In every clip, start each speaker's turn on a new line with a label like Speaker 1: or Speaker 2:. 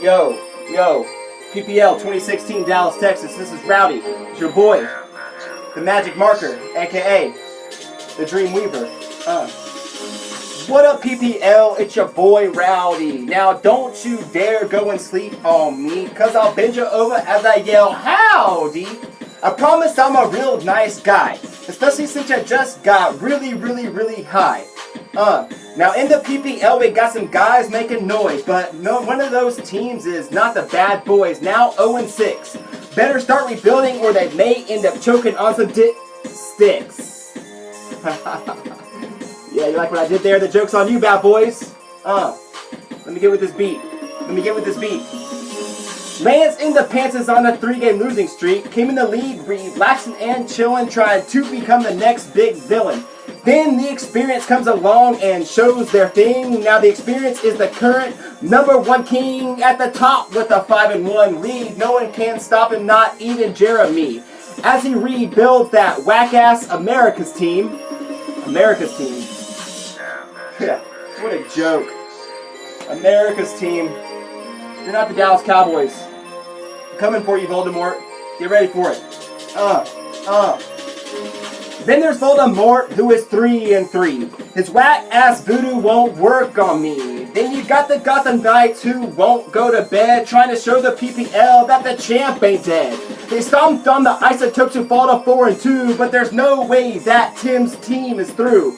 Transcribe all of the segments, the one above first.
Speaker 1: Yo, PPL 2016 Dallas, Texas. This is Rowdy. It's your boy, the Magic Marker, aka the Dream Weaver. What up, PPL? It's your boy Rowdy. Now, don't you dare go and sleep on me, cause I'll bend you over as I yell, howdy. I promise I'm a real nice guy, especially since I just got really high. Now in the PPL we got some guys making noise, but no, one of those teams is not the Bad Boys, now 0-6. Better start rebuilding or they may end up choking on some sticks. Yeah, you like what I did there? The joke's on you, Bad Boys. Let me get with this beat. Lance in the pants is on a 3-game losing streak, came in the lead, relaxing and chilling, trying to become the next big villain. Then the experience comes along and shows their thing. Now the experience is the current #1 king at the top with a 5-1 lead. No one can stop him, not even Jeremy. As he rebuilds that whack-ass America's team. Yeah, what a joke. America's team. You're not the Dallas Cowboys. I'm coming for you, Voldemort. Get ready for it. Then there's Voldemort, who is 3-3. His whack-ass voodoo won't work on me. Then you got the Gotham Knights, who won't go to bed, trying to show the PPL that the champ ain't dead. They stomped on the Isotopes who fall to 4-2, but there's no way that Tim's team is through.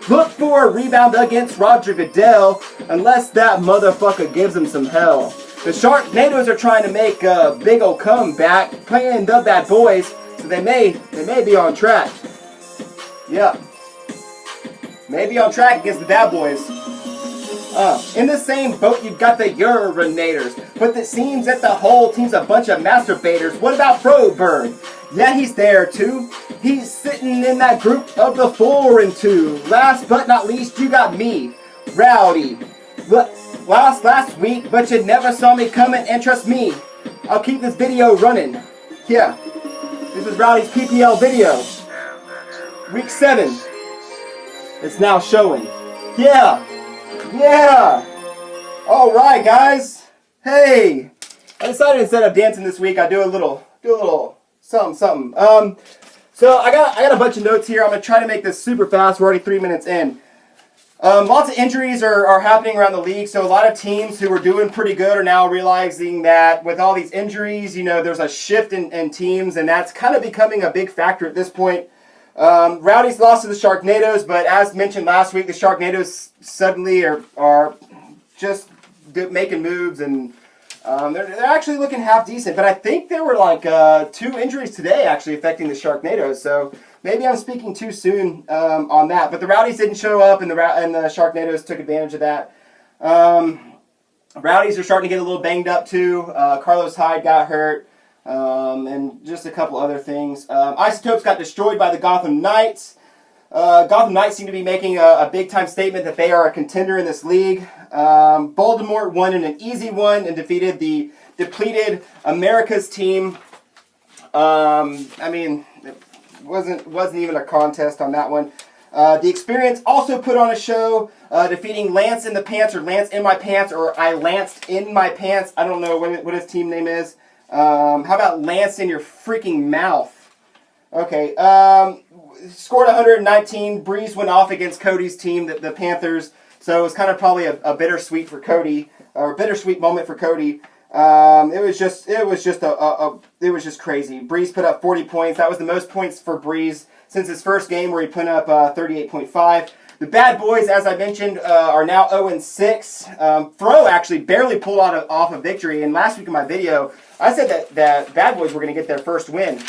Speaker 1: Look for a rebound against Roger Goodell, unless that motherfucker gives him some hell. The Sharknadoes are trying to make a big ol' comeback, playing the Bad Boys, so they may be on track. Yeah, maybe on track against the Bad Boys. In the same boat, you've got the Urinators, but it seems that the whole team's a bunch of masturbators. What about Froberg? Yeah, he's there too. He's sitting in that group of the 4-2. Last but not least, you got me, Rowdy. Lost last week, but you never saw me coming, and trust me, I'll keep this video running. Yeah, this is Rowdy's PPL video. Week 7. It's now showing. Yeah. Alright, guys. Hey. I decided instead of dancing this week, I do a little something. So I got a bunch of notes here. I'm gonna try to make this super fast. We're already 3 minutes in. Lots of injuries are happening around the league, so a lot of teams who were doing pretty good are now realizing that with all these injuries, there's a shift in teams, and that's kind of becoming a big factor at this point. Rowdy's lost to the Sharknadoes, but as mentioned last week, the Sharknadoes suddenly are just making moves, and they're actually looking half decent. But I think there were like 2 injuries today actually affecting the Sharknadoes, so maybe I'm speaking too soon on that. But the Rowdies didn't show up, and the Sharknadoes took advantage of that. Rowdies are starting to get a little banged up too. Carlos Hyde got hurt. And just a couple other things. Isotopes got destroyed by the Gotham Knights. Gotham Knights seem to be making a big-time statement that they are a contender in this league. Baltimore won in an easy one and defeated the depleted America's team. I mean, it wasn't even a contest on that one. The Experience also put on a show, defeating Lance in the Pants, or Lance in my pants, or I lanced in my pants. I don't know what his team name is. How about Lance in your freaking mouth? Okay, scored 119. Breeze went off against Cody's team, the Panthers. So it was kind of probably a bittersweet for Cody, or a bittersweet moment for Cody. It was just crazy. Breeze put up 40 points. That was the most points for Breeze since his first game, where he put up 38.5. The Bad Boys, as I mentioned, are now 0-6. Fro actually barely pulled off a victory. And last week in my video, I said that Bad Boys were going to get their first win.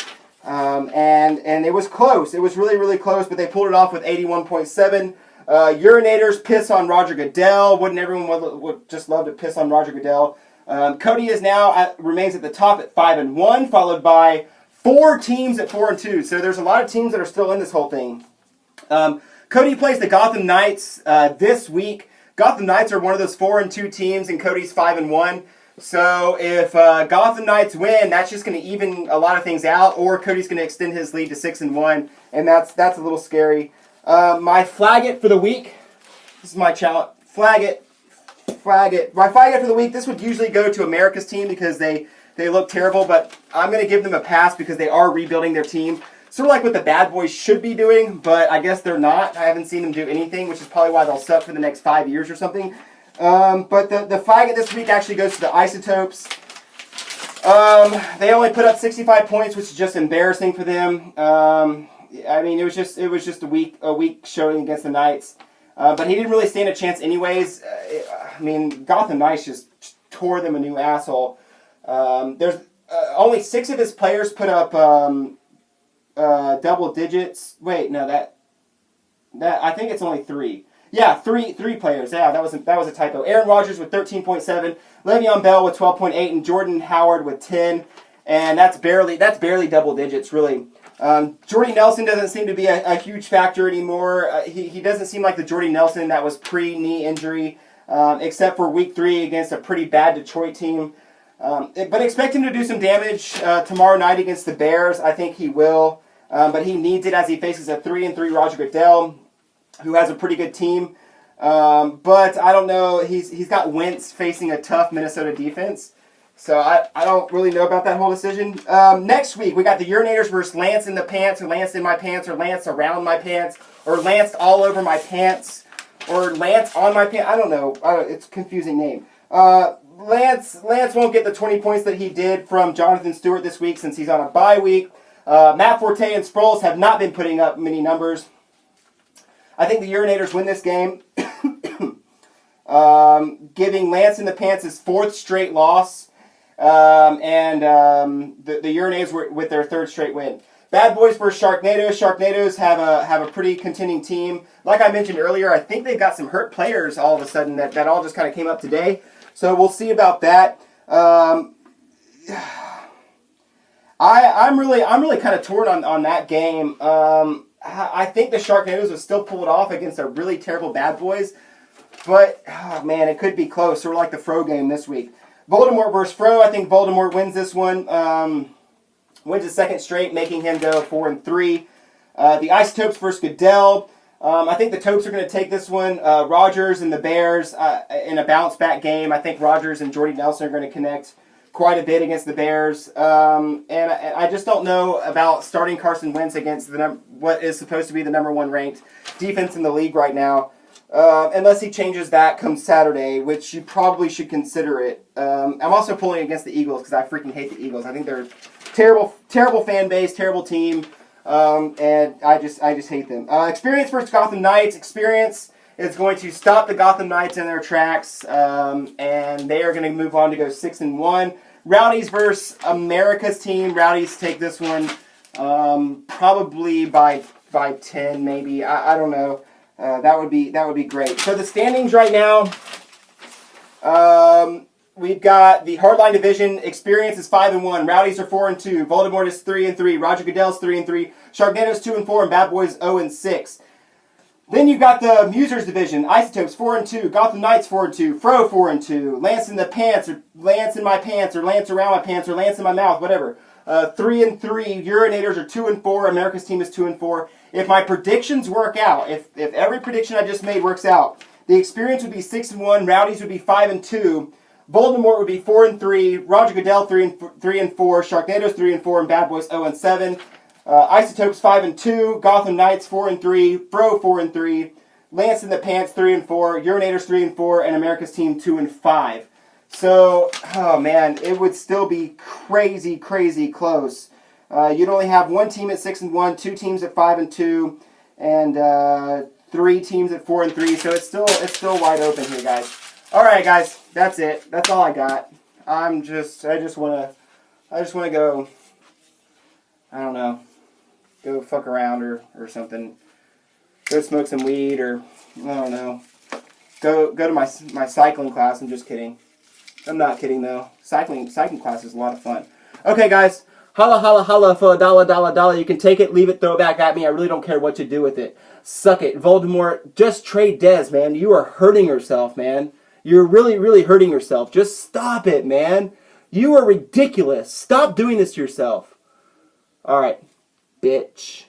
Speaker 1: And it was close. It was really close, but they pulled it off with 81.7. Urinators piss on Roger Goodell. Wouldn't everyone would just love to piss on Roger Goodell? Cody remains at the top at 5-1, followed by 4 teams at 4-2. So there's a lot of teams that are still in this whole thing. Cody plays the Gotham Knights this week. Gotham Knights are one of those 4-2 teams, and Cody's 5-1. So if Gotham Knights win, that's just going to even a lot of things out, or Cody's going to extend his lead to 6-1, and that's a little scary. My flag it for the week. This is my challenge. Flag it. flag it. My flag it for the week, this would usually go to America's team because they look terrible, but I'm going to give them a pass because they are rebuilding their team. Sort of like what the bad boys should be doing, but I guess they're not. I haven't seen them do anything, which is probably why they'll suck for the next 5 years or something. But the flag it this week actually goes to the Isotopes. They only put up 65 points, which is just embarrassing for them. I mean, it was just a weak showing against the Knights. But he didn't really stand a chance anyways. I mean, Gotham Knights just tore them a new asshole. There's only 6 of his players put up double digits. Wait, no, that I think it's only 3. Yeah, three players. Yeah, that was a typo. Aaron Rodgers with 13.7, Le'Veon Bell with 12.8, and Jordan Howard with 10. And that's barely double digits, really. Jordy Nelson doesn't seem to be a huge factor anymore. He doesn't seem like the Jordy Nelson that was pre-knee injury, except for week 3 against a pretty bad Detroit team. But expect him to do some damage tomorrow night against the Bears. I think he will. But he needs it as he faces a 3-3 Roger Goodell, who has a pretty good team. But I don't know. He's got Wentz facing a tough Minnesota defense. So I don't really know about that whole decision. Next week, we got the Urinators versus Lance in the Pants, or Lance in my pants, or Lance around my pants, or Lance all over my pants, or Lance on my pants. I don't know. It's a confusing name. Lance won't get the 20 points that he did from Jonathan Stewart this week since he's on a bye week. Matt Forte and Sproles have not been putting up many numbers. I think the Urinators win this game, giving Lance in the Pants his 4th straight loss. The Urinators were with their 3rd straight win. Bad Boys versus Sharknadoes. Sharknadoes have a pretty contending team. Like I mentioned earlier, I think they've got some hurt players all of a sudden that all just kind of came up today. So we'll see about that. I'm really kind of torn on that game. I think the Sharknadoes will still pull it off against a really terrible Bad Boys, but oh man, it could be close. Sort of like the Fro game this week. Voldemort versus Fro. I think Voldemort wins this one. Wins his 2nd straight, making him go 4-3. The Isotopes versus Goodell. I think the Topes are going to take this one. Rodgers and the Bears in a bounce-back game. I think Rodgers and Jordy Nelson are going to connect quite a bit against the Bears. And I just don't know about starting Carson Wentz against what is supposed to be the number 1 ranked defense in the league right now. Unless he changes that come Saturday, which you probably should consider it. I'm also pulling against the Eagles because I freaking hate the Eagles. I think they're terrible fan base, terrible team, and I just hate them. Experience versus Gotham Knights. Experience is going to stop the Gotham Knights in their tracks, and they are going to move on to go 6-1. Rowdy's versus America's team. Rowdy's take this one probably by 10, maybe. I don't know. That would be great. So the standings right now, we've got the Hardline Division. Experience is 5-1. Rowdies are 4-2. Voldemort is 3-3. Roger Goodell's 3-3. Sharknadoes 2-4, and Bad Boys 0-6. Then you've got the Musers Division. Isotopes 4-2. Gotham Knights 4-2. Fro 4-2. Lance in the Pants, or Lance in my pants, or Lance around my pants, or Lance in my mouth, whatever. 3-3. Urinators are 2-4. America's team is 2-4. If my predictions work out, if every prediction I just made works out, the Experience would be 6-1, Rowdies would be 5-2, Voldemort would be 4-3, Roger Goodell 3-4, Sharknadoes 3-4, and Bad Boys 0-7. Isotopes 5-2, Gotham Knights 4-3, Fro 4-3, Lance in the Pants 3-4, Urinators 3-4, and America's team 2-5. So, oh man, it would still be crazy close. You'd only have 1 team at 6-1, 2 teams at 5-2, and 3 teams at 4-3. So it's still wide open here, guys. All right, guys, that's it. That's all I got. I just wanna go. I don't know, go fuck around or something. Go smoke some weed, or I don't know. Go to my cycling class. I'm just kidding. I'm not kidding though. Cycling class is a lot of fun. Okay, guys. Holla, holla, holla for $1. You can take it, leave it, throw it back at me. I really don't care what you do with it. Suck it. Voldemort, just trade Dez, man. You are hurting yourself, man. You're really hurting yourself. Just stop it, man. You are ridiculous. Stop doing this to yourself. All right, bitch.